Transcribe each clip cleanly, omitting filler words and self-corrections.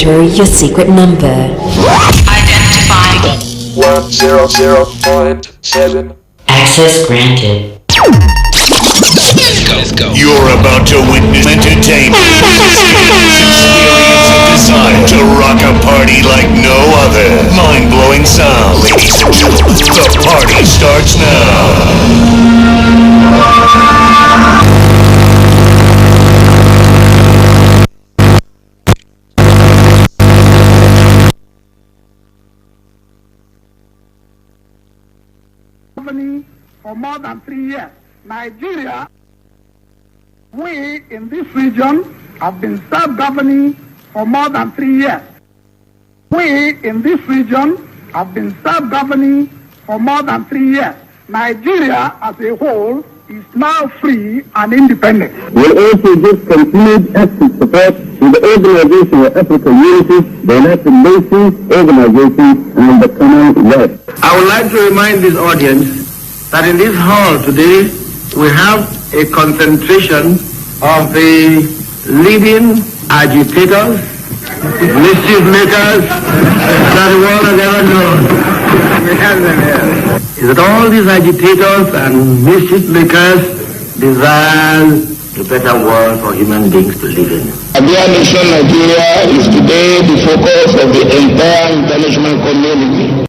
enter your secret number. Identifying 100.7. Access granted. Let's go. You're about to witness entertainment. Experience designed to rock a party like no other. Mind-blowing sound. Ladies and gentlemen, the party starts now. For more than 3 years. Nigeria, we in this region have been self-governing for more than 3 years. We in this region have been self-governing for more than 3 years. Nigeria as a whole is now free and independent. We'll also give complete active support to the Organization of African Unity, the United Nations Organization, and the Commonwealth. I would like to remind this audience that in this hall today we have a concentration of the leading agitators, mischief makers that the world has ever known. We have them here. Is that all these agitators and mischief makers desire a better world for human beings to live in? Our nation, Nigeria, is today the focus of the entire international community.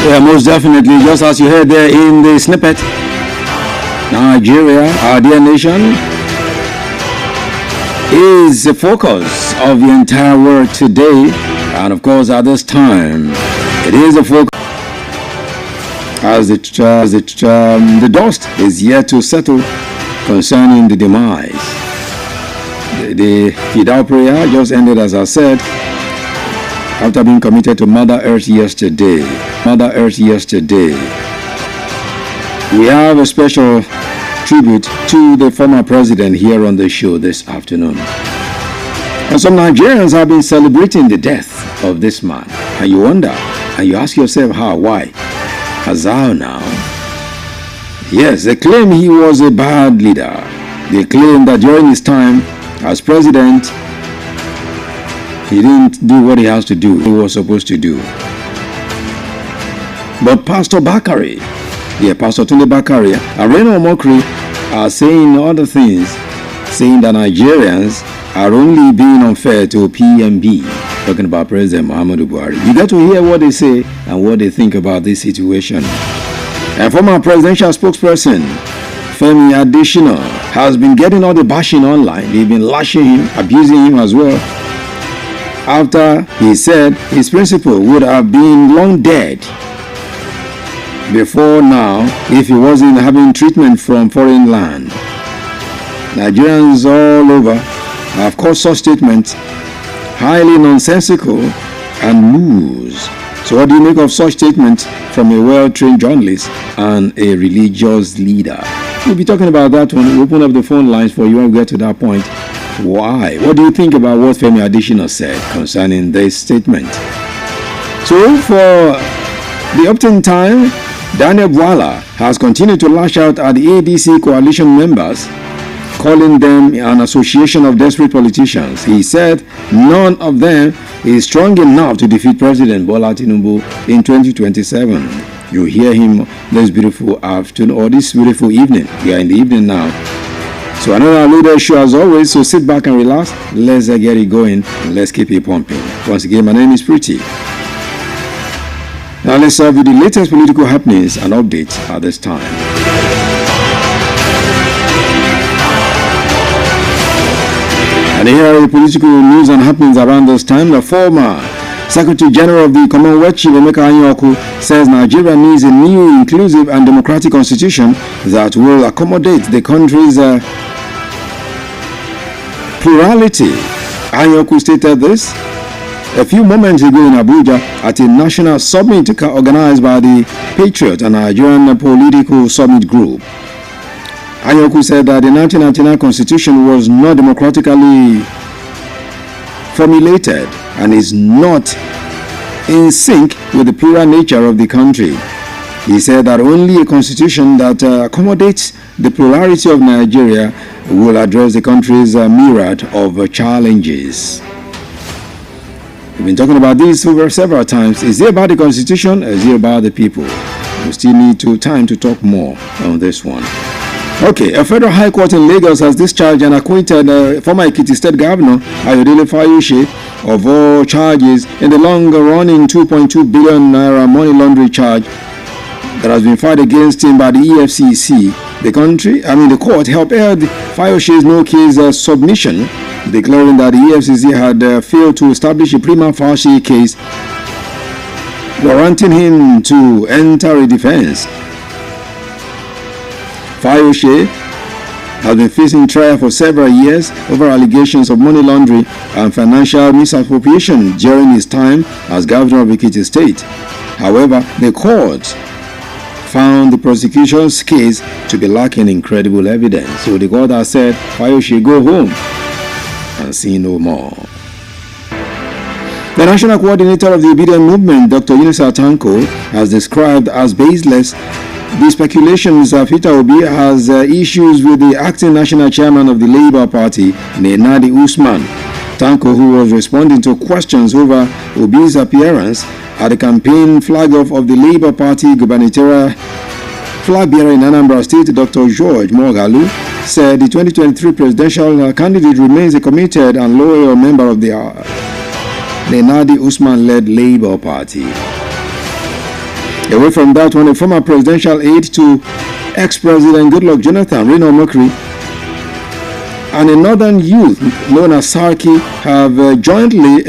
Yeah, most definitely. Just as you heard there in the snippet, Nigeria, our dear nation, is the focus of the entire world today. And of course, at this time, it is a focus as the dust is yet to settle concerning the demise. The Fidal prayer just ended, as I said, after being committed to Mother Earth yesterday. We have a special tribute to the former president here on the show this afternoon. And some Nigerians have been celebrating the death of this man. And you wonder, and you ask yourself how, why? How now? Yes, they claim he was a bad leader. They claim that during his time as president, he didn't do what he has to do, he was supposed to do. But Pastor Bakari, Pastor Tunde Bakari and Reno Omokri are saying other things, saying that Nigerians are only being unfair to PMB, talking about President Muhammadu Buhari. You get to hear what they say and what they think about this situation. And former presidential spokesperson Femi Adesina has been getting all the bashing online. They've been lashing him, abusing him as well, after he said his principal would have been long dead before now if he wasn't having treatment from foreign land. Nigerians all over have called such statements highly nonsensical and loose. So what do you make of such statements from a well-trained journalist and a religious leader? We'll be talking about that when we open up the phone lines for you when we get to that point. Why? What do you think about what Femi Adesina said concerning this statement? So for the upton time, Daniel Bwala has continued to lash out at the ADC coalition members, calling them an association of desperate politicians. He said none of them is strong enough to defeat President Bola Tinubu in 2027. You hear him this beautiful afternoon or this beautiful evening. We are in the evening now. So another leader show as always, so sit back and relax. Let's get it going and let's keep it pumping. Once again, my name is Pretty. Now let's serve you the latest political happenings and updates at this time. And here are the political news and happenings around this time. The former Secretary General of the Commonwealth, Chief Emeka Anyaoku, says Nigeria needs a new, inclusive and democratic constitution that will accommodate the country's plurality. Anyaoku stated this a few moments ago in Abuja at a national summit organized by the Patriot and Nigerian Political Summit Group. Anyaoku said that the 1999 constitution was not democratically formulated and is not in sync with the plural nature of the country. He said that only a constitution that accommodates the plurality of Nigeria will address the country's myriad of challenges. We've been talking about this over several times. Is it about the constitution or is it about the people? We still need time to talk more on this one. Okay, a federal high court in Lagos has discharged and acquitted former Ekiti State Governor Ayodele Fayose of all charges in the long-running 2.2 billion naira money laundering charge that has been filed against him by the EFCC. The court upheld Fayose's no-case submission, declaring that the EFCC had failed to establish a prima facie case warranting him to enter a defense. Fayose has been facing trial for several years over allegations of money laundering and financial misappropriation during his time as governor of Ekiti State. However, the court found the prosecution's case to be lacking in credible evidence. So the court has said Fayose go home and see no more. The national coordinator of the Obedient Movement, Dr. Yunusa Tanko, has described as baseless the speculations that Peter Obi has issues with the acting national chairman of the Labour Party, Nenadi Usman. Tanko, who was responding to questions over Obi's appearance at the campaign flag-off of the Labour Party gubernatorial flag bearer in Anambra State, Dr. George Mogalu, said the 2023 presidential candidate remains a committed and loyal member of the Nenadi Usman-led Labour Party. Away from that one, a former presidential aide to ex-president Goodluck Jonathan, Reno Omokri, and a northern youth known as Sarki have jointly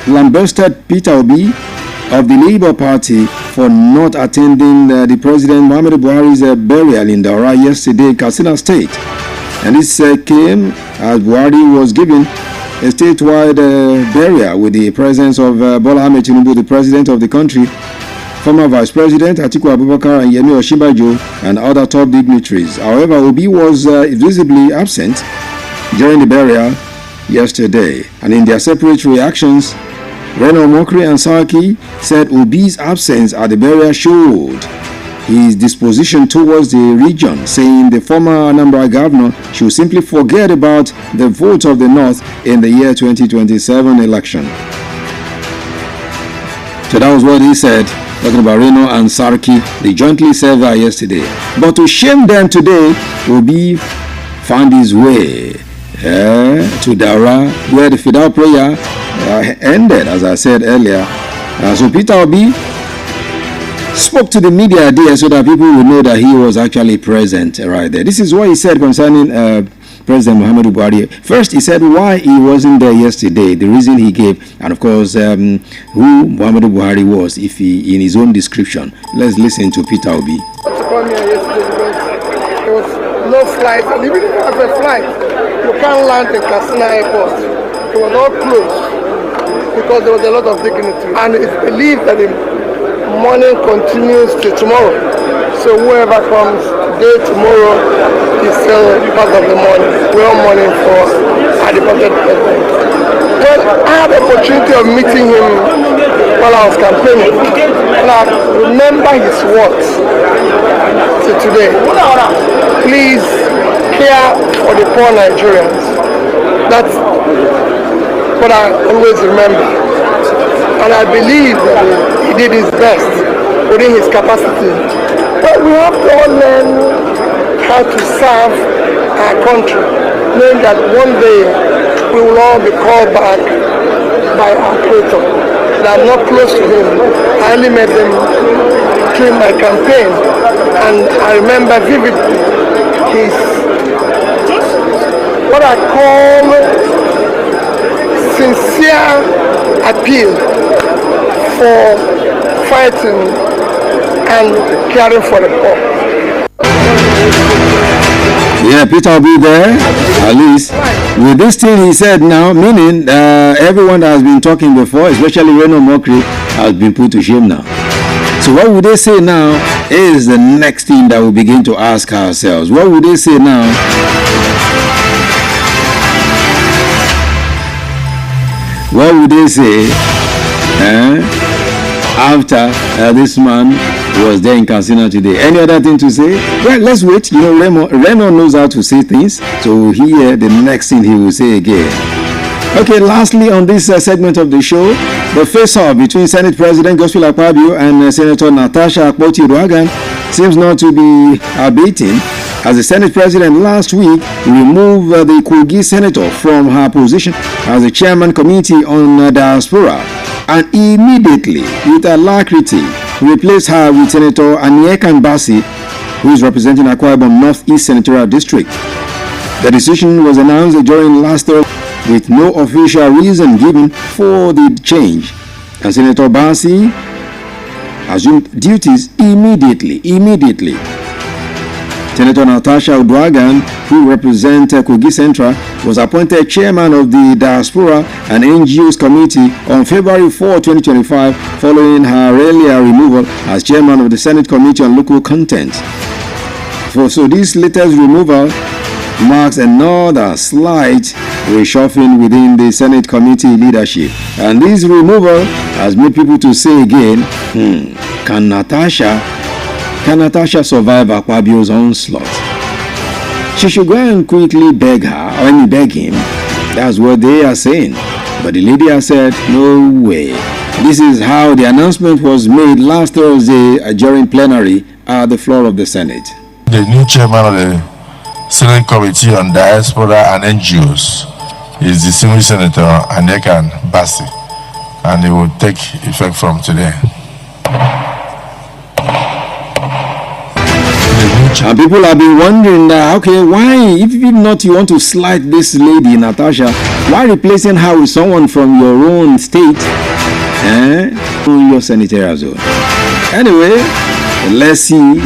lambasted Peter Obi of the Labour Party for not attending the President Muhammadu Buhari's burial in Daura yesterday in Katsina State. And this came as Buhari was given a statewide burial with the presence of Bola Ahmed Tinubu, the president of the country, former Vice President Atiku Abubakar and Yemi Osinbajo, and other top dignitaries. However, Obi was visibly absent during the burial yesterday. And in their separate reactions, Reno Omokri and Sarki said Obi's absence at the burial showed his disposition towards the region, saying the former Anambra governor should simply forget about the vote of the North in the year 2027 election. So that was what he said, talking about Reno and Sarki. They jointly said that yesterday. But to shame them today, Obi found his way to Daura, where the Fidal prayer ended, as I said earlier. So Peter Obi spoke to the media there so that people would know that he was actually present right there. This is what he said concerning President Muhammadu Buhari. First, he said why he wasn't there yesterday, the reason he gave, and of course, who Muhammadu Buhari was, if he in his own description. Let's listen to Peter Obi. To come here yesterday because there was no flight, and even if you have a flight, you can't land in Katsina Airport. It was all closed because there was a lot of dignity, and it's believed that the morning continues till tomorrow. So whoever comes today, tomorrow, is still part of the morning. We're all mourning for our departed president. Well, I had the opportunity of meeting him while I was campaigning, and I remember his words till today. Please care for the poor Nigerians. That's what I always remember. And I believe that he did his best within his capacity. But we have to all learn how to serve our country, knowing that one day we will all be called back by our Creator. And I'm not close to him. I only met him during my campaign, and I remember vividly his, what I call, sincere appeal for fighting and caring for the poor. Yeah, Peter will be there, at least. With this thing he said now, meaning everyone that has been talking before, especially Reno Mokri, has been put to shame now. So what would they say now is the next thing that we begin to ask ourselves. What would they say now? What would they say after this man was there in Katsina today? Any other thing to say? Well, let's wait. You know, Reno knows how to say things, so we'll hear the next thing he will say again. Okay, lastly on this segment of the show, the face-off between Senate President Godswill Akpabio and Senator Natasha Akpoti-Uduaghan seems not to be abating, as the Senate President last week removed the Kogi senator from her position as the chairman committee on diaspora, and immediately, with alacrity, replaced her with Senator Aniyekan Basi, who is representing Akwa Ibom Northeast Senatorial District. The decision was announced during last Thursday with no official reason given for the change, and Senator Basi assumed duties immediately. Senator Natasha Uduaghan, who represents Kogi Central, was appointed chairman of the Diaspora and NGOs Committee on February 4, 2025, following her earlier removal as chairman of the Senate Committee on Local Content. So this latest removal marks another slight reshuffling within the Senate Committee leadership. And this removal has made people to say again, can Natasha survive Akpabio's onslaught? She should go and quickly beg him. That's what they are saying. But the lady has said, no way. This is how the announcement was made last Thursday during plenary at the floor of the Senate. The new chairman of the Senate Committee on Diaspora and NGOs is distinguished Senator Aniyekan Basi, and it will take effect from today. And people have been wondering that, okay, why, if not you want to slight this lady, Natasha, why replacing her with someone from your own state, your senatorial zone? Anyway, let's see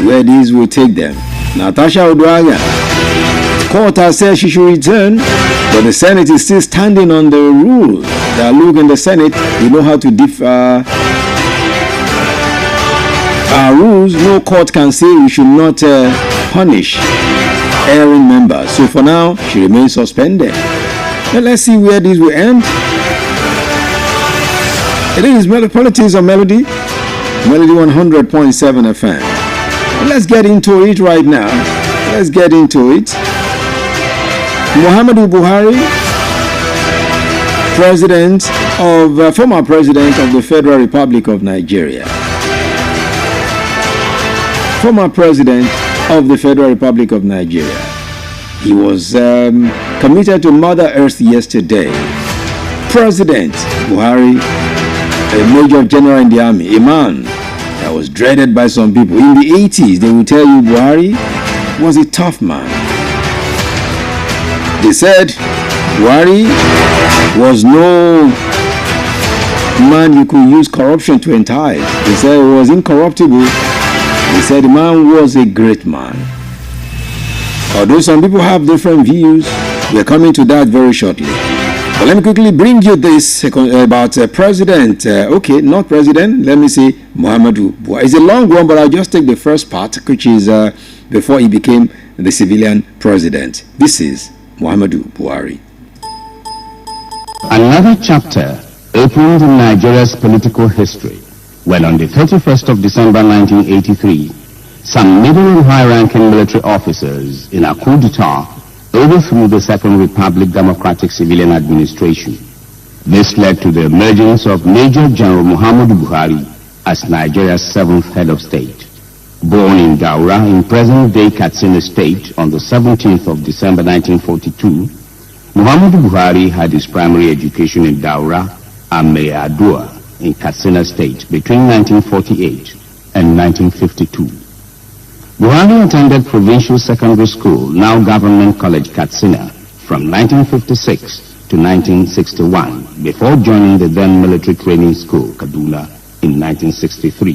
where this will take them. Natasha Uduaghan, court has said she should return, but the Senate is still standing on the rule that look, in the Senate, we know how to differ our rules. No court can say we should not punish erring members. So for now, she remains suspended. Now let's see where this will end. It is Politics on Melody 100.7 FM. Let's get into it right now. Let's get into it. Muhammadu Buhari, former president of the Federal Republic of Nigeria. Former president of the Federal Republic of Nigeria. He was committed to Mother Earth yesterday. President Buhari, a major general in the army, a man that was dreaded by some people. In the 80s, they will tell you Buhari was a tough man. They said Buhari was no man you could use corruption to entice. They said he was incorruptible. They said the man was a great man. Although some people have different views, we are coming to that very shortly. But let me quickly bring you this about President, not President, let me say Muhammadu Buhari. It's a long one, but I'll just take the first part, which is before he became the civilian president. This is Muhammadu Buhari. Another chapter opened in Nigeria's political history when on the 31st of December 1983, some middle and high-ranking military officers in a coup d'etat overthrew the Second Republic Democratic Civilian Administration. This led to the emergence of Major General Muhammadu Buhari as Nigeria's seventh head of state. Born in Daura in present-day Katsina State on the 17th of December 1942, Muhammadu Buhari had his primary education in Daura and Meadua in Katsina State between 1948 and 1952. Buhari attended Provincial Secondary School, now Government College Katsina, from 1956 to 1961, before joining the then Military Training School, Kaduna, in 1963.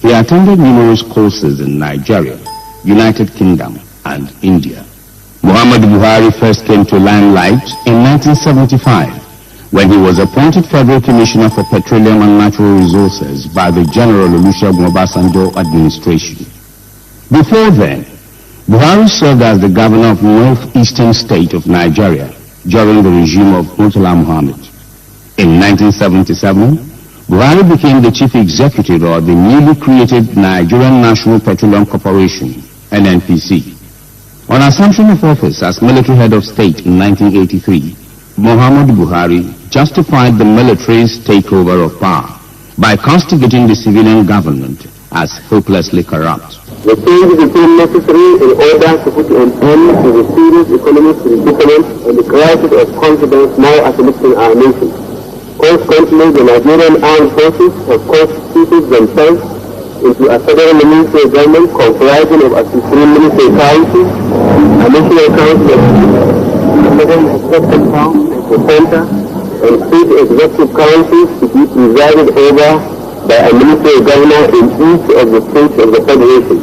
He attended numerous courses in Nigeria, United Kingdom, and India. Muhammadu Buhari Buhari first came to limelight in 1975 when he was appointed Federal Commissioner for Petroleum and Natural Resources by the General Olusegun Obasanjo administration. Before then, Buhari served as the governor of northeastern state of Nigeria during the regime of Murtala Muhammad. In 1977, Buhari became the chief executive of the newly created Nigerian National Petroleum Corporation, NNPC. On assumption of office as military head of state in 1983, Muhammadu Buhari justified the military's takeover of power by castigating the civilian government as hopelessly corrupt. The change became necessary in order to put an end to the serious economic predicament and the crisis of confidence now afflicting our nation. Consequently, the Nigerian armed forces have constituted themselves into a federal military government comprising of up to 3 military councils, a national council of a federal executive council at the center, and state executive councils to be presided over by a military governor in each of the states of the federation.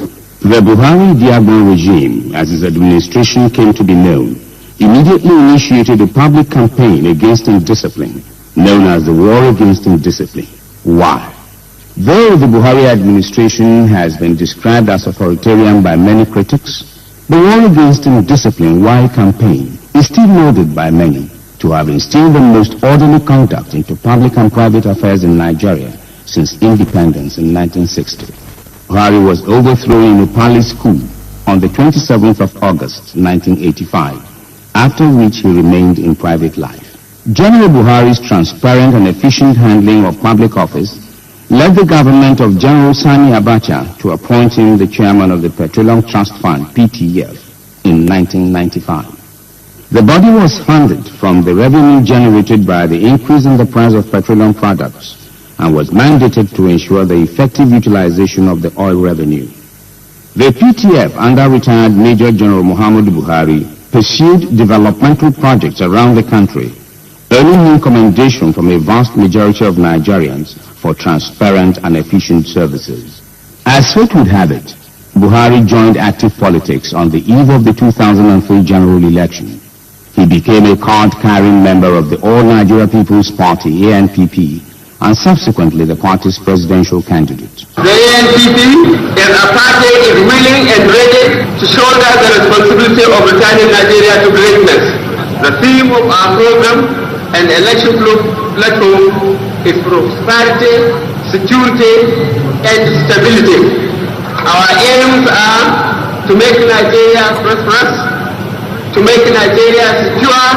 The Buhari-Diagbon regime, as his administration came to be known, immediately initiated a public campaign against indiscipline, known as the War Against Indiscipline. Why? Though the Buhari administration has been described as authoritarian by many critics, the War Against Indiscipline Why campaign is still noted by many to have instilled the most orderly conduct into public and private affairs in Nigeria since independence in 1960. Buhari was overthrown in a palace coup on the 27th of August 1985, after which he remained in private life. General Buhari's transparent and efficient handling of public office led the government of General Sani Abacha to appoint him the chairman of the Petroleum Trust Fund, PTF, in 1995. The body was funded from the revenue generated by the increase in the price of petroleum products and was mandated to ensure the effective utilization of the oil revenue. The PTF, under retired Major General Muhammadu Buhari, pursued developmental projects around the country, earning commendation from a vast majority of Nigerians for transparent and efficient services. As fate would have it, Buhari joined active politics on the eve of the 2003 general election. He became a card-carrying member of the All Nigeria People's Party, ANPP, and subsequently the party's presidential candidate. The ANPP as a party is willing and ready to shoulder the responsibility of returning Nigeria to greatness. The theme of our program and election platform is prosperity, security, and stability. Our aims are to make Nigeria prosperous, to make Nigeria secure,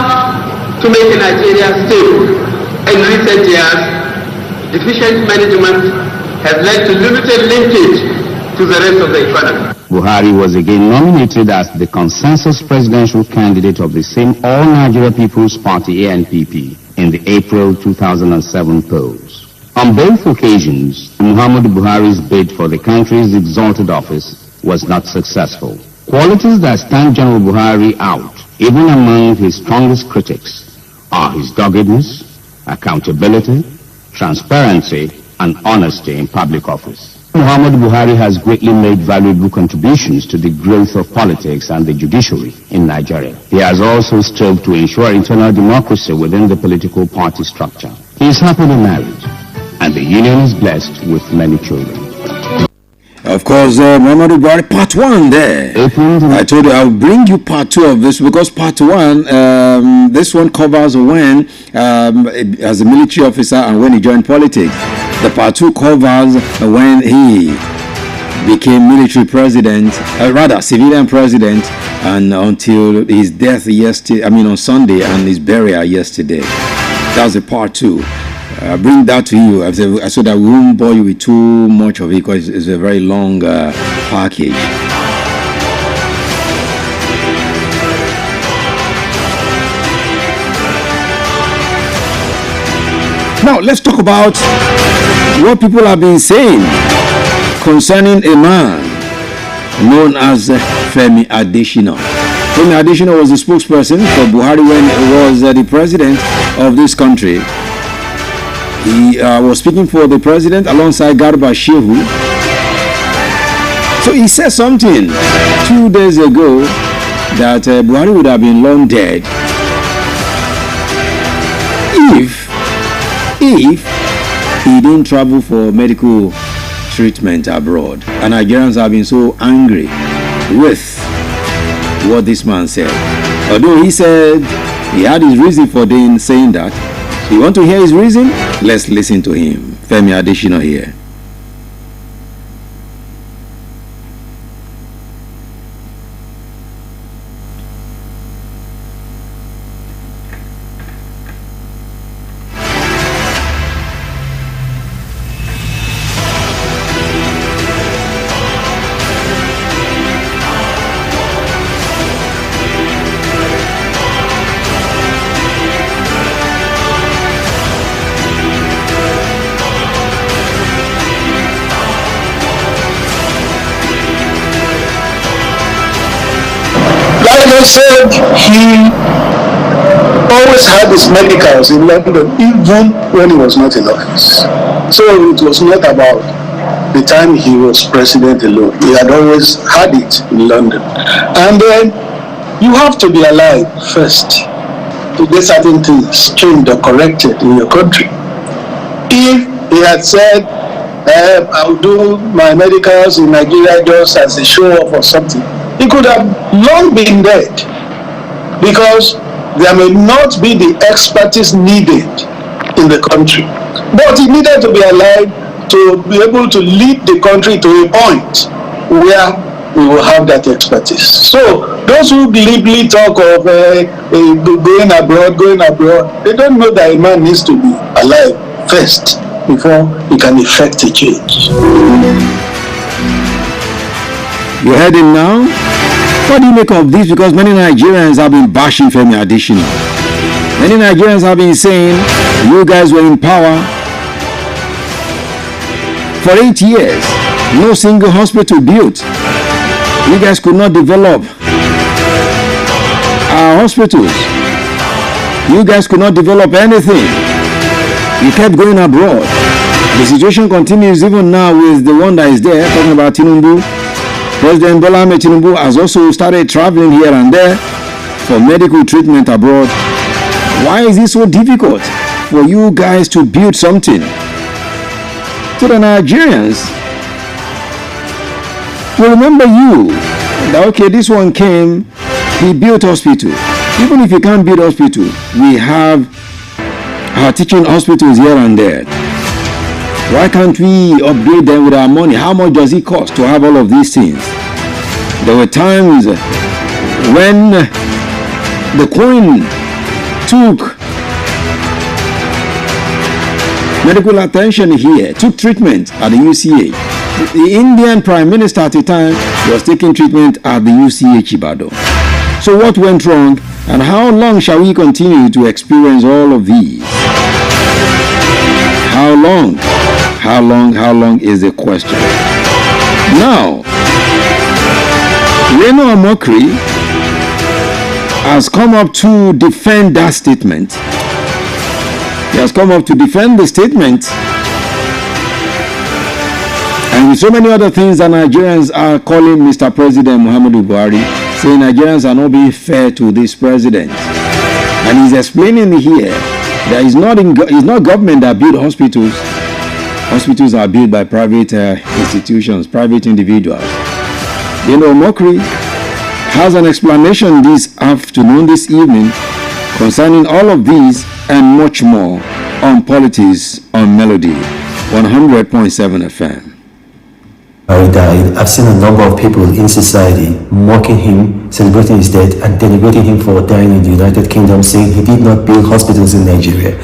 to make Nigeria stable. In recent years, deficient management has led to limited linkage to the rest of the economy. Buhari was again nominated as the consensus presidential candidate of the same All Nigeria People's Party, ANPP, in the April 2007 polls. On both occasions, Muhammadu Buhari's bid for the country's exalted office was not successful. Qualities that stand General Buhari out, even among his strongest critics, are his doggedness, accountability, transparency, and honesty in public office. Muhammadu Buhari has greatly made valuable contributions to the growth of politics and the judiciary in Nigeria. He has also strove to ensure internal democracy within the political party structure. He is happily married, and the union is blessed with many children. Of course, Muhammadu Buhari, part 1 there. I told you I'll bring you part 2 of this because part 1, this one covers when, as a military officer and when he joined politics. The part 2 covers when he became military president, rather civilian president, and until his death on Sunday, and his burial yesterday. That's the part 2. Bring that to you so that we won't bore you with too much of it because it's a very long package. Now let's talk about what people have been saying concerning a man known as Femi Adesina. Femi Adesina was the spokesperson for Buhari when he was the president of this country. He was speaking for the president alongside Garba Shehu. So he said something 2 days ago that Buhari would have been long dead if he didn't travel for medical treatment abroad. And Nigerians have been so angry with what this man said. Although he said he had his reason for saying that. You want to hear his reason? Let's listen to him. Femi Adesina here. Said he always had his medicals in London, even when he was not in office. So it was not about the time he was president alone. He had always had it in London. And then you have to be alive first to get certain things changed or corrected in your country. If he had said, I'll do my medicals in Nigeria just as a show off or something, he could have long been dead, because there may not be the expertise needed in the country. But he needed to be alive to be able to lead the country to a point where we will have that expertise. So those who glibly talk of going abroad, they don't know that a man needs to be alive first before he can effect a change. You heard him now? What do you make of this? Because many Nigerians have been bashing Femi Adesina. Many Nigerians have been saying, you guys were in power for 8 years. No single hospital built. You guys could not develop our hospitals. You guys could not develop anything. You kept going abroad. The situation continues even now with the one that is there, talking about Tinubu. President Bola Ahmed Tinubu has also started traveling here and there for medical treatment abroad. Why is it so difficult for you guys to build something? To the Nigerians, to remember you, that okay, this one came, he built hospital. Even if you can't build hospital, we have our teaching hospitals here and there. Why can't we upgrade them with our money? How much does it cost to have all of these things? There were times when the Queen took medical attention here, took treatment at the UCH. The Indian Prime Minister at the time was taking treatment at the UCH Ibadan. So what went wrong, and how long shall we continue to experience all of these? How long? How long is the question. Now, Reno Omokri has come up to defend that statement. He has come up to defend the statement. And with so many other things that Nigerians are calling Mr. President Muhammadu Buhari, saying Nigerians are not being fair to this president. And he's explaining here that it's not government that build hospitals. Hospitals are built by private institutions, private individuals. Omokri has an explanation this afternoon, this evening, concerning all of these and much more on Politics on Melody 100.7 FM. He died. I've seen a number of people in society mocking him, celebrating his death, and denigrating him for dying in the United Kingdom, saying he did not build hospitals in Nigeria.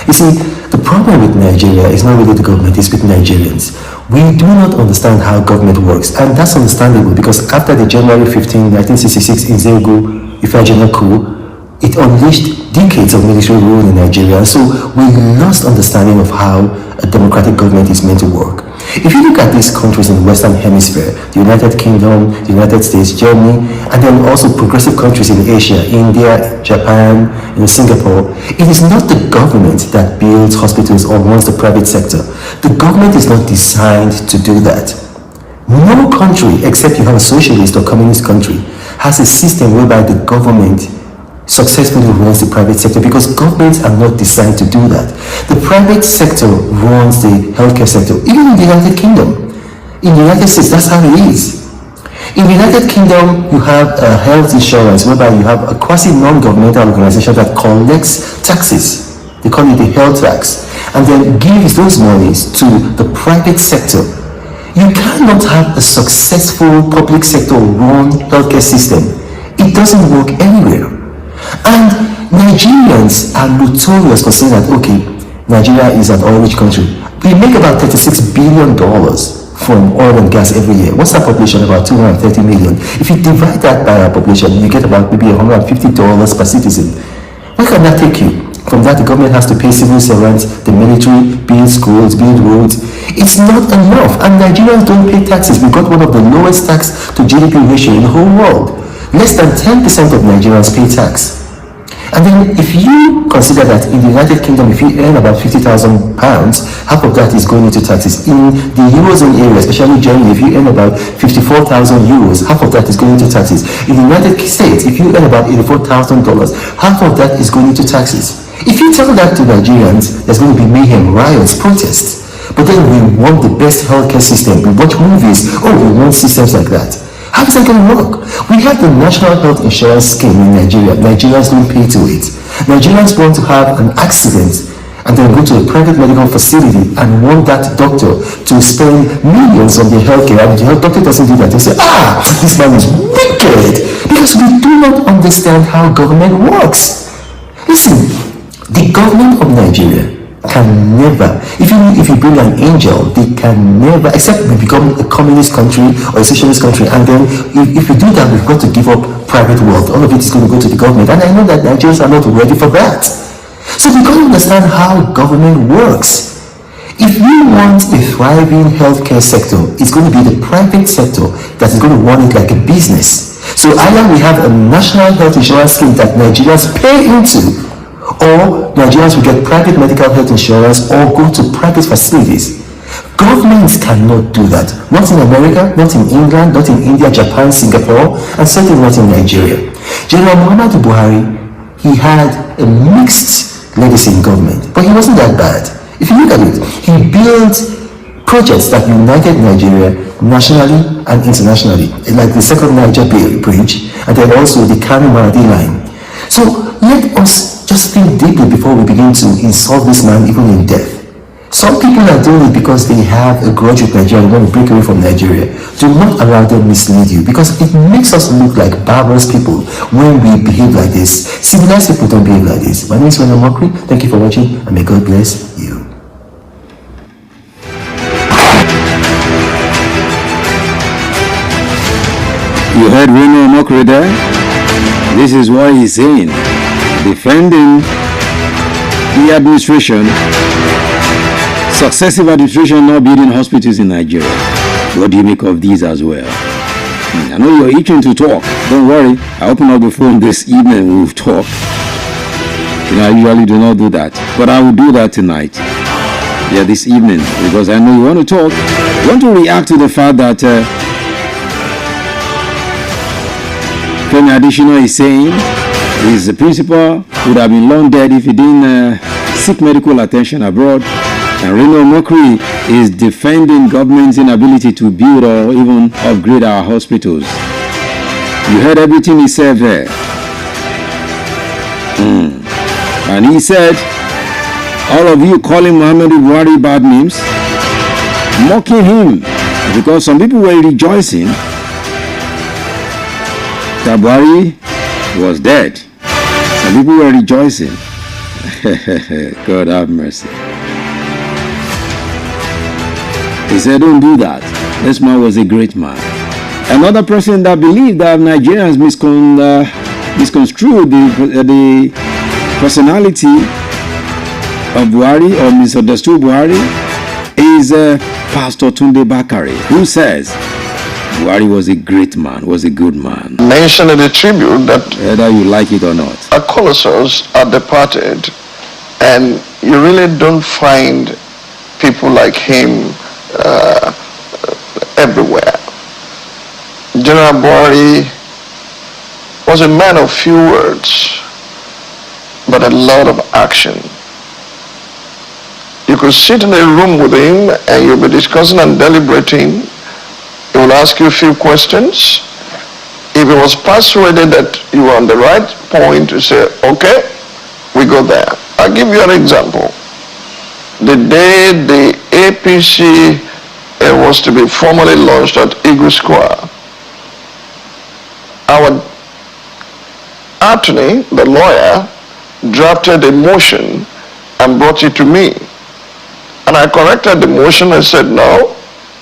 You see, the problem with Nigeria is not really the government, it's with Nigerians. We do not understand how government works, and that's understandable because after the January 15, 1966 Nzegu Ifeanyi coup, it unleashed decades of military rule in Nigeria, so we lost understanding of how a democratic government is meant to work. If you look at these countries in the Western Hemisphere, the United Kingdom, the United States, Germany, and then also progressive countries in Asia, India, Japan, and Singapore, it is not the government that builds hospitals or runs the private sector. The government is not designed to do that. No country, except you have a socialist or communist country, has a system whereby the government successfully runs the private sector, because governments are not designed to do that. The private sector runs the healthcare sector. Even in the United Kingdom, in the United States, that's how it is. In the United Kingdom, you have health insurance, whereby you have a quasi-non-governmental organization that collects taxes. They call it the health tax, and then gives those monies to the private sector. You cannot have a successful public sector-run healthcare system. It doesn't work anywhere. And Nigerians are notorious for saying that, okay, Nigeria is an oil-rich country. We make about $36 billion from oil and gas every year. What's our population? About 230 million. If you divide that by our population, you get about maybe $150 per citizen. Where can that take you? From that, the government has to pay civil servants, the military, build schools, build roads. It's not enough. And Nigerians don't pay taxes. We've got one of the lowest tax to GDP ratio in the whole world. Less than 10% of Nigerians pay tax. And then if you consider that in the United Kingdom, if you earn about £50,000, half of that is going into taxes. In the Eurozone area, especially Germany, if you earn about 54,000 euros, half of that is going into taxes. In the United States, if you earn about $84,000, half of that is going into taxes. If you tell that to Nigerians, there's going to be mayhem, riots, protests. But then we want the best healthcare system. We watch movies. Oh, we want systems like that. How is that going to work? We have the National Health Insurance Scheme in Nigeria. Nigerians don't pay to it. Nigerians want to have an accident and then go to a private medical facility and want that doctor to spend millions on their healthcare, and the health doctor doesn't do that. They say, this man is wicked, because we do not understand how government works. Listen, the government of Nigeria can never, even if you bring an angel, they can never, except we become a communist country or a socialist country, and then if we do that, we've got to give up private wealth. All of it is going to go to the government, and I know that Nigerians are not ready for that. So we've got to understand how government works. If we want a thriving healthcare sector, it's going to be the private sector that is going to run it like a business. So either we have a national health insurance scheme that Nigerians pay into, or Nigerians will get private medical health insurance or go to private facilities. Governments cannot do that. Not in America, not in England, not in India, Japan, Singapore, and certainly not in Nigeria. General Muhammadu Buhari, he had a mixed legacy in government, but he wasn't that bad. If you look at it, he built projects that united Nigeria nationally and internationally, like the Second Niger Bridge, and then also the Kano-Maradi line. So let us just think deeply before we begin to insult this man even in death. Some people are doing it because they have a grudge with Nigeria and want to break away from Nigeria. Do not allow them mislead you, because it makes us look like barbarous people when we behave like this. Civilized people don't behave like this. My name is Reno Omokri. Thank you for watching, and may God bless you. You heard Reno Omokri there? This is what he's saying. Defending the administration, successive administration not building hospitals in Nigeria. What do you make of these as well? I know you're itching to talk. Don't worry. I open up the phone this evening. We'll talk. I usually do not do that, but I will do that tonight. Yeah, this evening, because I know you want to talk. You want to react to the fact that Femi Adesina is saying his principal would have been long dead if he didn't seek medical attention abroad. And Reno Omokri is defending government's inability to build or even upgrade our hospitals. You heard everything he said there. And he said, all of you calling Muhammadu Buhari bad names, mocking him, because some people were rejoicing that Buhari was dead. Some people were rejoicing. God have mercy. He said, don't do that. This man was a great man. Another person that believed that Nigerians misconstrued the personality of Buhari or misunderstood Buhari is Pastor Tunde Bakare, who says Buhari was a great man, was a good man. Mention in the tribute that whether you like it or not, our colossus are departed, and you really don't find people like him everywhere. General Buhari was a man of few words, but a lot of action. You could sit in a room with him and you'll be discussing and deliberating. He will ask you a few questions. If he was persuaded that you were on the right point to say, okay, we go there. I'll give you an example. The day the APC was to be formally launched at Eagle Square, our attorney, the lawyer, drafted a motion and brought it to me. And I corrected the motion and said, no,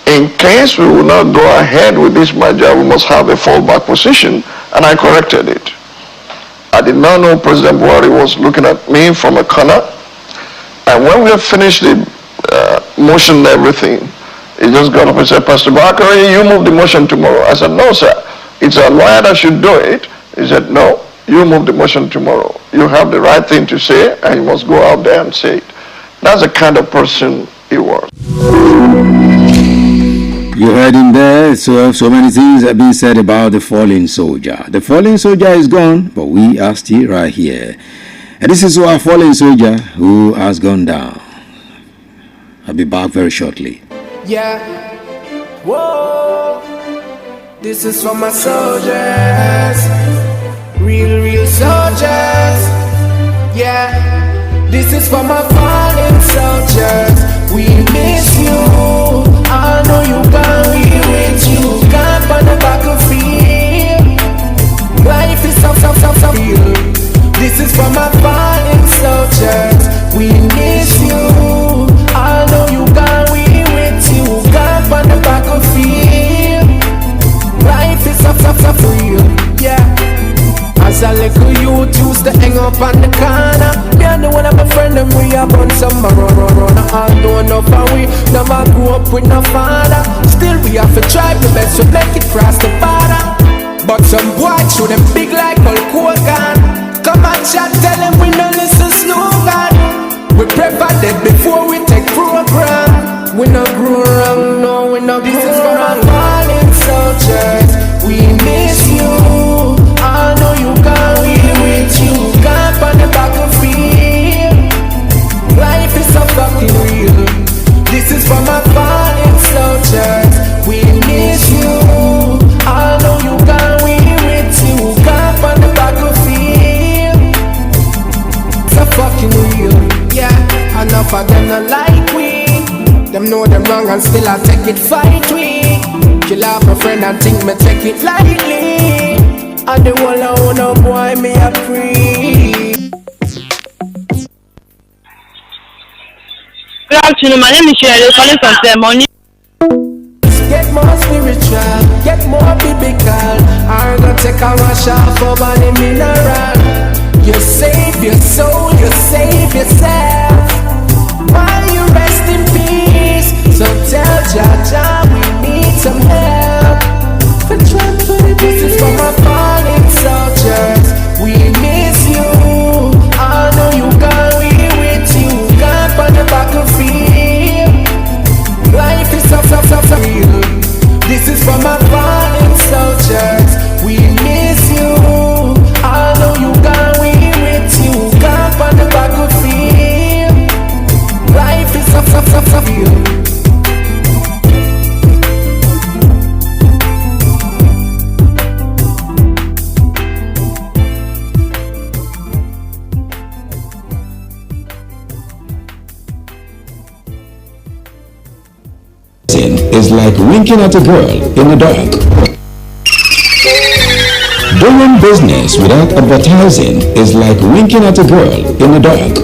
in case we will not go ahead with this merger, we must have a fallback position, and I corrected it. I did not know President Buhari was looking at me from a corner, and when we have finished the motion and everything, he just got up and said, Pastor Bakari, you move the motion tomorrow. I said, no, sir, it's a lawyer that should do it. He said, no, you move the motion tomorrow. You have the right thing to say, and you must go out there and say it. That's the kind of person he was. You heard him there. So many things have been said about the fallen soldier. The fallen soldier is gone, but we are still right here. And this is our fallen soldier who has gone down. I'll be back very shortly. Yeah. Whoa. This is for my soldiers. Real soldiers. Yeah. This is for my fallen soldiers. We miss you. I know you can't be with you. Can't on the battlefield. Life is so real. This is for my fallen soldiers. We miss you. I know you can't be with you. Can't on the battlefield. Life is so real. Yeah. As a little youth used to hang up on the corner. Me and the one of my friend and we have on some run. I don't know how we never grew up with no father. Still we have to try the best to make it cross the border. But some boys show them big like Hulk Hogan. Come and chat, tell them we no listen slogan. We prepare them before we take program. We no grow wrong, no, we no. This is for our fallen soldiers. We miss you. I know you can't be with you. Can't on the battlefield. Life is so fucking real. This is for my fallen soldiers. We miss you. I know you can't be with you. Can't on the battlefield. So fucking real. Yeah, enough of them not like we. Them know them wrong and still I take it fight we. Kill off my friend and think me take it lightly. And the whole I wanna boy me a free. Good afternoon, my name is Shirley, calling from Ceremony. Get more spiritual, get more biblical. I'm gonna take a wash off over the mineral. You save your soul, you save yourself. While you rest in peace, so tell Jaja we need some help. This is for my fallen soldiers. We miss you. I know you can't be with you. Can't on the battlefield. Life is so real. This is for my fallen soldiers. We miss you. I know you can't be with you. Can't on the battlefield. Life is so real. Is like winking at a girl in the dark. Doing business without advertising is like winking at a girl in the dark.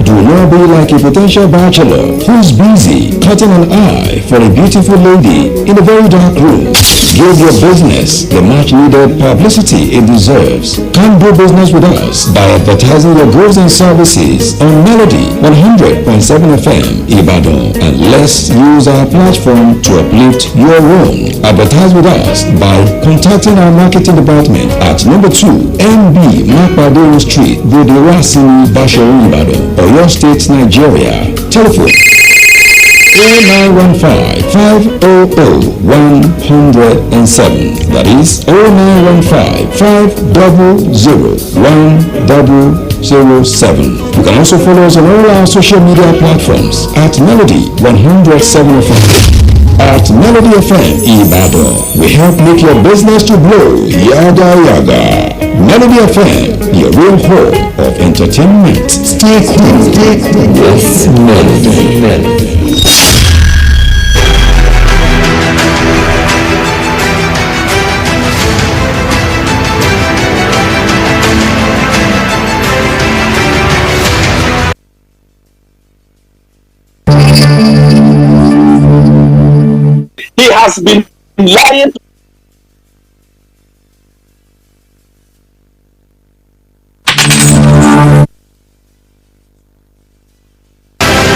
Do not be like a potential bachelor who's busy cutting an eye for a beautiful lady in a very dark room. Give your business the much needed publicity it deserves. Come do business with us by advertising your goods and services on Melody 100.7 FM Ibadan, and let's use our platform to uplift your own. Advertise with us by contacting our marketing department at number 2 MB Makpadero Street, Boderasini, Basharu, Ibadan, Oyo State, Nigeria. Telephone 0915-500-107. That is 0915-500-1007. You can also follow us on all our social media platforms at Melody 107 FM. At Melody FM Ibadan, we help make your business to blow. Yada yada. Melody FM, your real home of entertainment. Stay cool. Yes, Melody. He has been lying.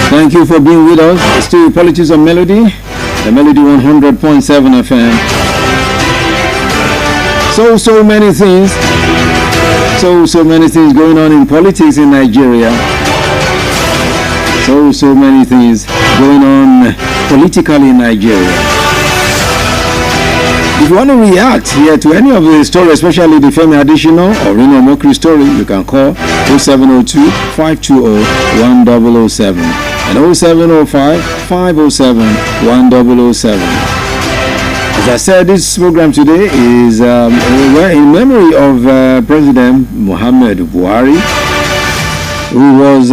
Thank you for being with us. Still Politics of Melody, the Melody 100.7 FM. So many things. So many things going on in politics in Nigeria. So many things going on politically in Nigeria. If you want to react here to any of the stories, especially the Femi Additional or Rino Mokri story, you can call 0702-520-1007 and 0705-507-1007. As I said, this program today is in memory of President Muhammad Buhari, who was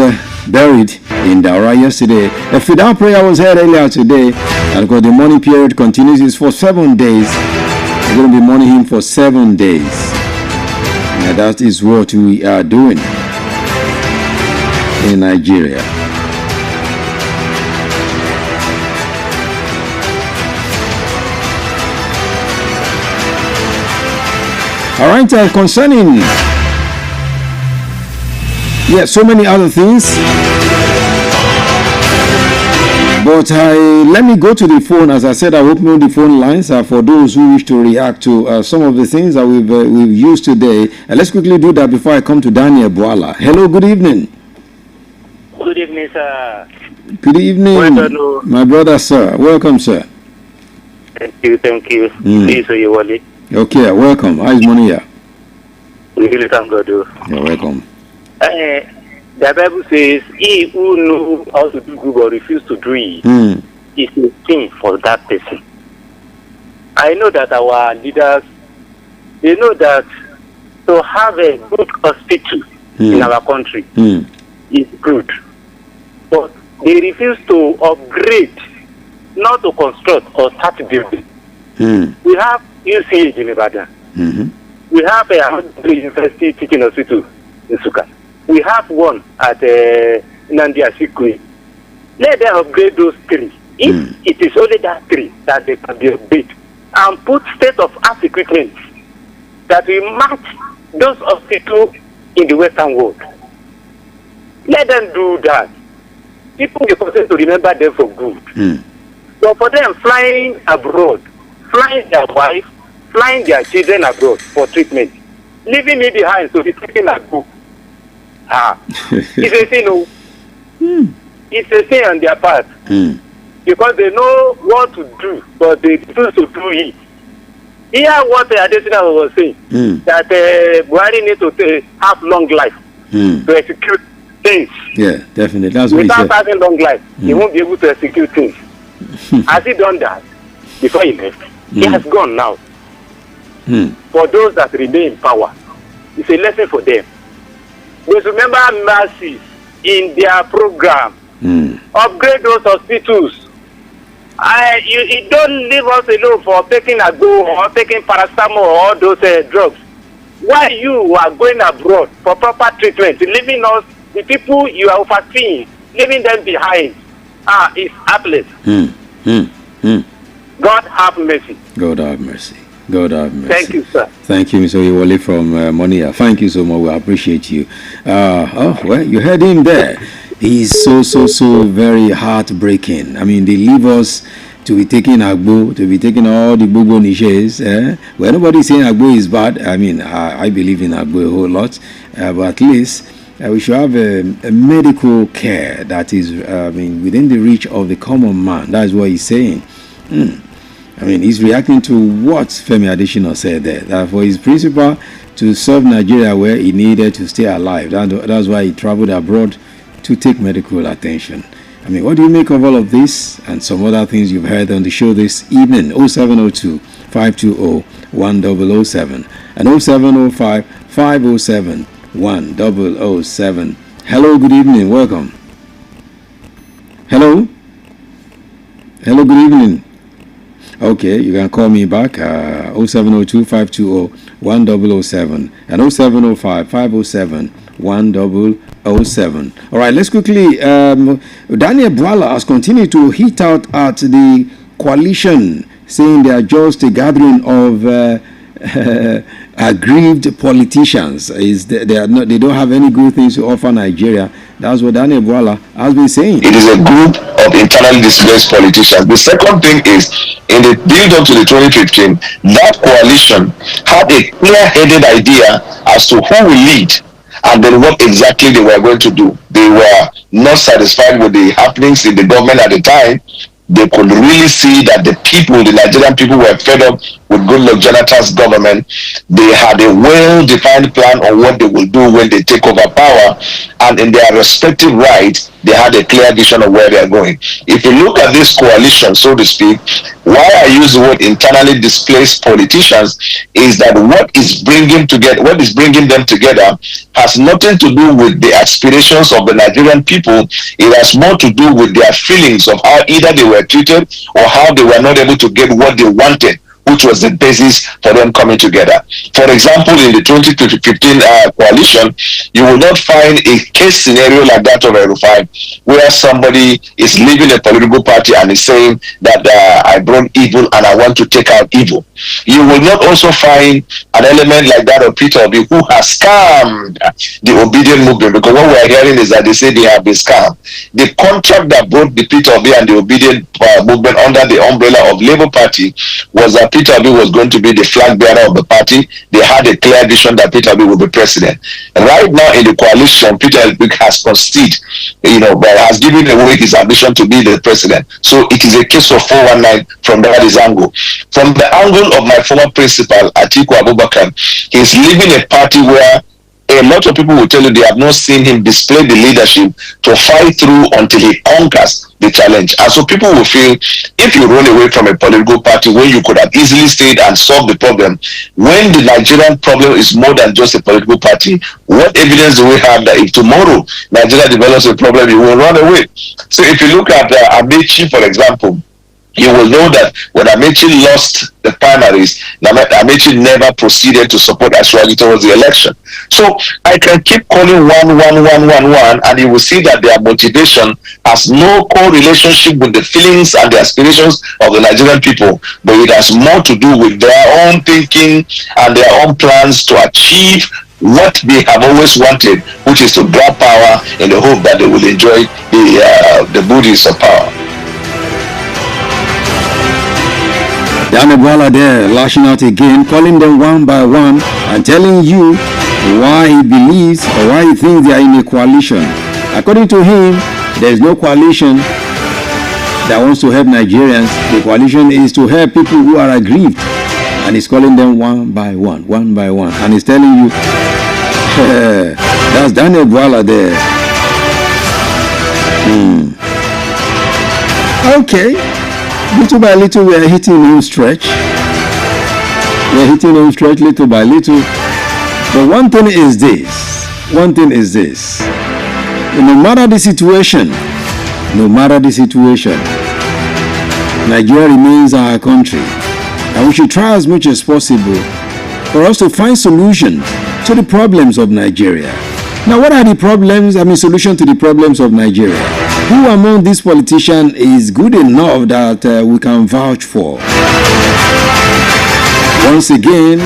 buried in Daura yesterday. A Fidal prayer was held earlier today, and because the mourning period continues, it's for 7 days. We're going to be mourning him for 7 days. And that is what we are doing in Nigeria. All right, concerning so many other things. But let me go to the phone. As I said, I open the phone lines for those who wish to react to some of the things that we've used today. Let's quickly do that before I come to Daniel Boala. Hello, good evening. Good evening, sir. Good evening, my brother, sir. Welcome, sir. Thank you. Please, you Wally. Okay, welcome. How is Monia? We really thank God. You're welcome. The Bible says, he who knows how to do good but refuse to do it is a sin for that person. I know that our leaders, they know that to have a good hospital in our country is good. But they refuse to upgrade, not to construct or start building. We have UCH in Ibadan. We have a university teaching hospital in Suka. We have one at Nandia Sikui. Let them upgrade those three. If it is only that three that they can be upgraded and put state-of-art equipment that will match those hospitals in the Western world. Let them do that. People will continue to remember them for good. But for them flying abroad, flying their wife, flying their children abroad for treatment, leaving me behind to be taken a book. It's a sin. It's a sin on their part. Because they know what to do, but they refuse to do it. Hear what Adesina was saying, that Buhari needs to have long life to execute things. Yeah, definitely. That's what without having long life, he won't be able to execute things. Has he done that before he left? He has gone now. For those that remain in power, it's a lesson for them. But remember mercy in their program. Upgrade those hospitals. You don't leave us alone for taking a go or taking paracetamol or all those drugs. Why you are going abroad for proper treatment, leaving us, the people you are overseeing, leaving them behind? It's helpless. God have mercy. God have mercy. God have mercy. Thank you, sir. Thank you, Mr. Iwole from Monia. Thank you so much. We appreciate you. Well, you heard him there. He's so very heartbreaking. I mean, they leave us to be taking Agbo, to be taking all the Gbogbo niches. Well, nobody's saying Agbo is bad. I mean, I believe in Agbo a whole lot. But at least we should have a medical care that is, within the reach of the common man. That's what he's saying. He's reacting to what Femi Adesina said there. That for his principal to serve Nigeria where he needed to stay alive. That's why he traveled abroad to take medical attention. What do you make of all of this and some other things you've heard on the show this evening? 0702 520 1007 and 0705 507 1007. Hello, good evening, welcome. Hello, good evening. Okay, you can call me back 0702 520 1007 and 0705 507 1007. All right, let's quickly. Daniel Bwala has continued to hit out at the coalition, saying they are just a gathering of aggrieved politicians. They don't have any good things to offer Nigeria. That's what Daniel Bwala has been saying. It is a group of internally displaced politicians. The second thing is, in the build-up to the 2015, that coalition had a clear-headed idea as to who will lead and then what exactly they were going to do. They were not satisfied with the happenings in the government at the time. They could really see that the Nigerian people were fed up with Goodluck Jonathan's government. They had a well-defined plan on what they will do when they take over power, and in their respective rights, they had a clear vision of where they are going. If you look at this coalition, so to speak, why I use the word internally displaced politicians is that what is bringing them together has nothing to do with the aspirations of the Nigerian people. It has more to do with their feelings of how either they were treated or how they were not able to get what they wanted, which was the basis for them coming together. For example, in the 2015 coalition, you will not find a case scenario like that of El-Rufai, where somebody is leaving a political party and is saying that I brought evil and I want to take out evil. You will not also find an element like that of Peter Obi, who has scammed the Obedient movement, because what we are hearing is that they say they have been scammed. The contract that brought the Peter Obi and the Obedient movement under the umbrella of Labour Party was that Peter Obi was going to be the flag bearer of the party. They had a clear vision that Peter Obi would be president. And right now in the coalition, Peter Obi has conceded, but has given away his ambition to be the president. So it is a case of 419 from that angle. From the angle of my former principal, Atiku Abubakar, he's leaving a party where a lot of people will tell you they have not seen him display the leadership to fight through until he conquers the challenge. And so people will feel, if you run away from a political party where you could have easily stayed and solved the problem, when the Nigerian problem is more than just a political party, what evidence do we have that if tomorrow Nigeria develops a problem, you will run away? So if you look at Amechi, for example, you will know that when Amechi lost the primaries, Amechi never proceeded to support Ashwaji towards the election. So I can keep calling 11111, and you will see that their motivation has no correlationship with the feelings and the aspirations of the Nigerian people, but it has more to do with their own thinking and their own plans to achieve what they have always wanted, which is to grab power in the hope that they will enjoy the booties of power. Daniel Bwala there lashing out again, calling them one by one and telling you why he believes or why he thinks they are in a coalition. According to him, there is no coalition that wants to help Nigerians. The coalition is to help people who are aggrieved, and he's calling them one by one, and he's telling you that's Daniel Bwala there. Okay. Little by little, we are hitting home stretch. Little by little. But one thing is this. No matter the situation, Nigeria remains our country. And we should try as much as possible for us to find solutions to the problems of Nigeria. Now, what are the problems? Solution to the problems of Nigeria. Who among these politicians is good enough that we can vouch for? Once again,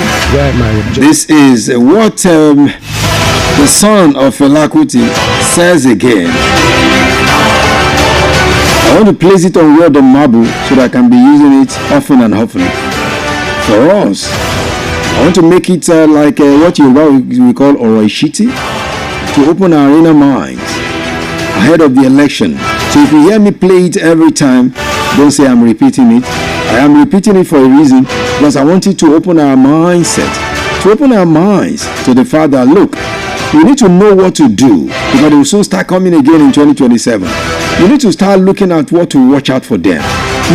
this is what the son of Fela Kuti says again. I want to place it on word of marble so that I can be using it often and often. For us, I want to make it like what we call Oroishiti. to open our inner minds ahead of the election. So if you hear me play it every time, don't say I'm repeating it. I am repeating it for a reason, because I want it to open our mindset, to open our minds to the fact that, look, you need to know what to do, because they will soon start coming again in 2027. You need to start looking at what to watch out for them.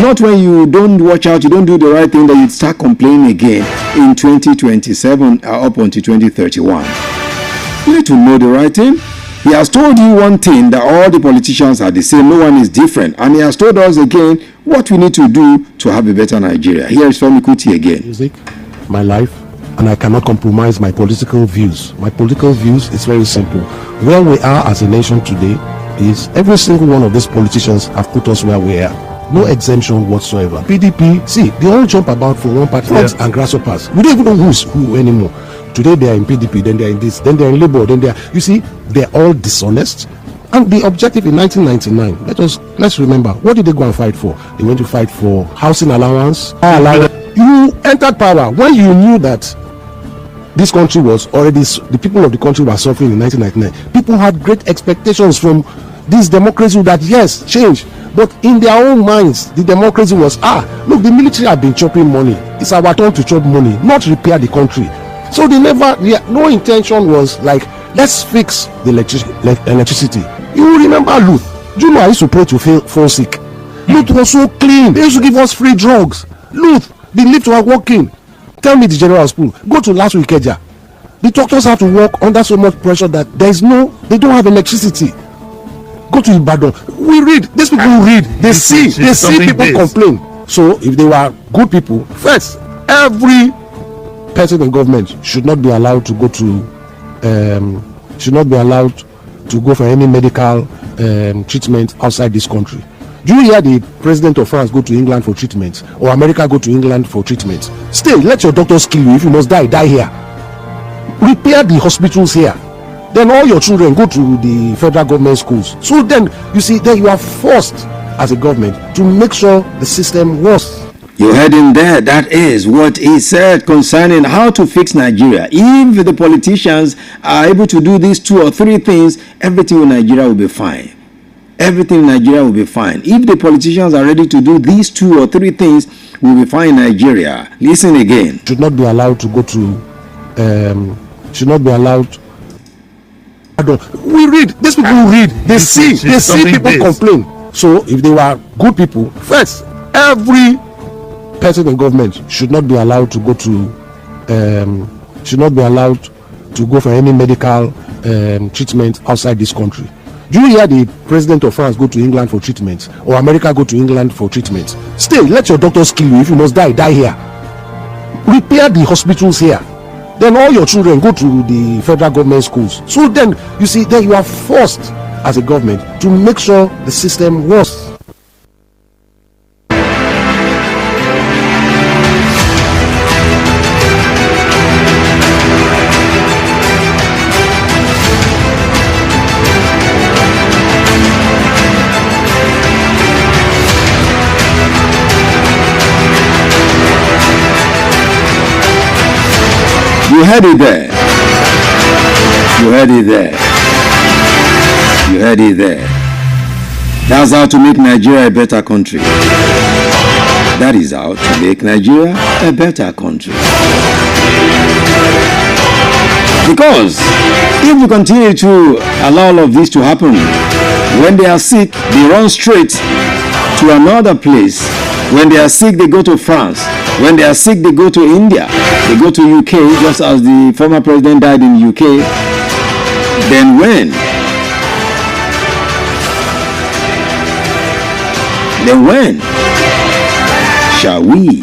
Not when you don't watch out, you don't do the right thing, that you start complaining again in 2027 up until 2031. You need to know the right thing. He has told you one thing, that all the politicians are the same, no one is different. And he has told us again what we need to do to have a better Nigeria. Here is Femi Kuti again. Music, my life, and I cannot compromise my political views. My political views is very simple. Where we are as a nation today is every single one of these politicians have put us where we are. No exemption whatsoever. PDP, see, they all jump about from one party and grasshoppers. We don't even know who's who anymore. Today they are in PDP, then they are in this, then they are in Labour, then they are, you see, they're all dishonest. And the objective in 1999, let's remember, what did they go and fight for? They went to fight for housing allowance. You entered power when you knew that this country was already, the people of the country were suffering in 1999. People had great expectations from this democracy that, yes, change. But in their own minds, the democracy was, look, the military have been chopping money. It's our turn to chop money, not repair the country. So no intention was like, let's fix the electricity. You remember Luth? Do you know I used to pray to fall sick? Luth was so clean. They used to give us free drugs. Luth, the lift were working. Tell me the general hospital. Go to last week, Keja. The doctors have to work under so much pressure that they don't have electricity. Go to Ibadan. We read. These people read. They see people complain. So if they were good people, first, every person in government should not be allowed to go for any medical treatment outside this country. Do you hear the president of France go to England for treatment, or America go to England for treatment? Stay, let your doctors kill you. If you must die here. Repair the hospitals here. Then all your children go to the federal government schools. So then, you see, then you are forced as a government to make sure the system works. You heard him there. That is what he said concerning how to fix Nigeria. If the politicians are able to do these 2 or 3 things, everything in Nigeria will be fine. Everything in Nigeria will be fine. If the politicians are ready to do these 2 or 3 things, we'll be fine in Nigeria. Listen again. Should not be allowed to go to, should not be allowed. We read. These people read. They see people complain. So if they were good people, first, every person in government should not be allowed to go for any medical treatment outside this country. Do you hear the president of France go to England for treatment, or America go to England for treatment? Stay, let your doctors kill you. If you must die here. Repair the hospitals here. Then all your children go to the federal government schools. So then, you see, then you are forced as a government to make sure the system works. You heard it there. You heard it there. You heard it there. That's how to make Nigeria a better country. That is how to make Nigeria a better country. Because if we continue to allow all of this to happen, when they are sick, they run straight to another place. When they are sick, they go to France. When they are sick, they go to India. They go to UK, just as the former president died in UK. Then when shall we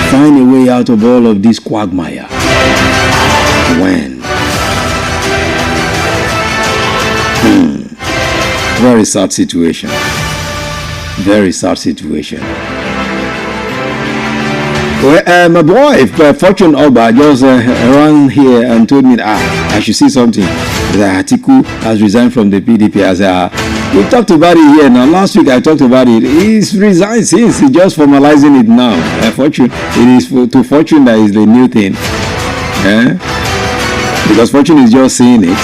find a way out of all of this quagmire? When? Very sad situation. Very sad situation. Well, my wife, Fortune Oba, just ran here and told me that I should see something. That Atiku has resigned from the PDP. I said, we talked about it here now. Last week I talked about it. He's resigned since. He's just formalizing it now. Fortune, it is to Fortune that is the new thing. Because Fortune is just saying it.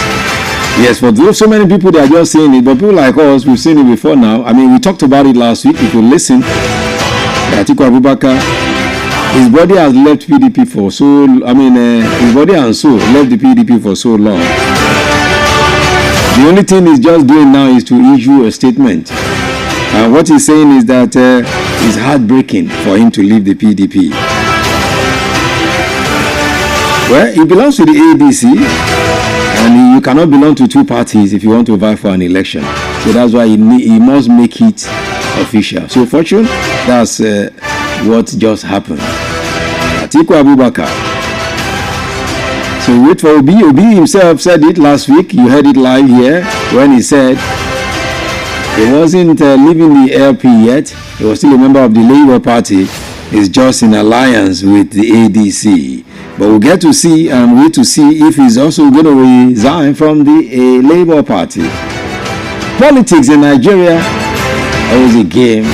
Yes, for so many people, they are just saying it. But people like us, we've seen it before now. I mean, we talked about it last week. If you listen, Atiku Abubakar, his body has left PDP for so, his body and soul left the PDP for so long. The only thing he's just doing now is to issue a statement. And what he's saying is that it's heartbreaking for him to leave the PDP. Well, he belongs to the ABC, and you cannot belong to two parties if you want to vie for an election. So that's why he must make it official. So, Fortune, that's what just happened. Atiku Abubakar. So wait for Obi. Obi himself said it last week. You heard it live here when he said he wasn't leaving the LP yet. He was still a member of the Labour Party. He's just in alliance with the ADC. But we'll get to see and wait to see if he's also going to resign from the Labour Party. Politics in Nigeria is a game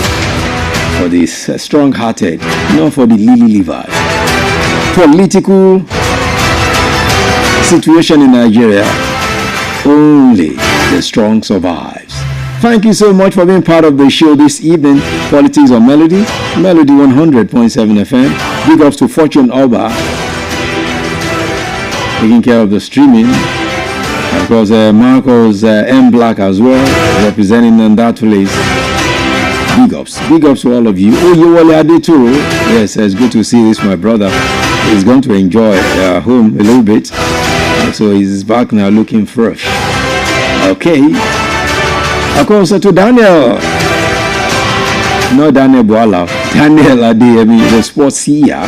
for the strong-hearted, not for the lily-livered. Political situation in Nigeria, only the strong survives. Thank you so much for being part of the show this evening. Politics on Melody 100.7 FM. Big ups to Fortune Oba, taking care of the streaming. And of course, Marcos M. Black as well, representing Nandatulis. Big ups to all of you. Oh, you Wale Adeturo. Yes, it's good to see this, my brother. He's going to enjoy home a little bit. So he's back now looking fresh. Okay. Of course, to Daniel. Not Daniel Boala. Daniel Adeyemi, the sports seer,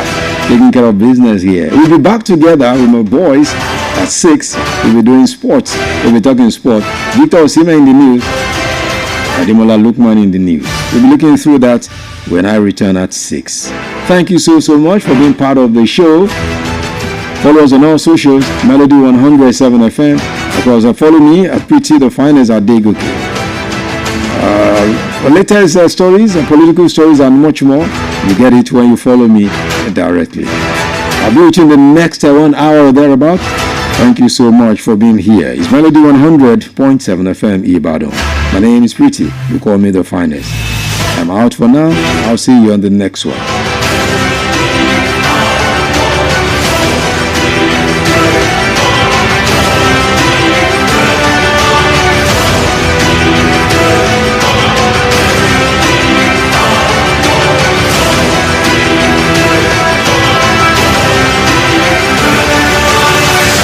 taking care of business here. We'll be back together with my boys at 6. We'll be doing sports. We'll be talking sport. Victor Osimhen in the news. Ademola Lookman in the news. We'll be looking through that when I return at 6. Thank you so much for being part of the show. Follow us on all socials, Melody 107 FM. Of course, follow me at PT The Finest at Degoki. For latest stories and political stories and much more, you get it when you follow me directly. I'll be with you in the next 1 hour or thereabout. Thank you so much for being here. It's Melody 100.7 FM Ibadan. My name is Pretty. You call me The Finest. I'm out for now. I'll see you on the next one.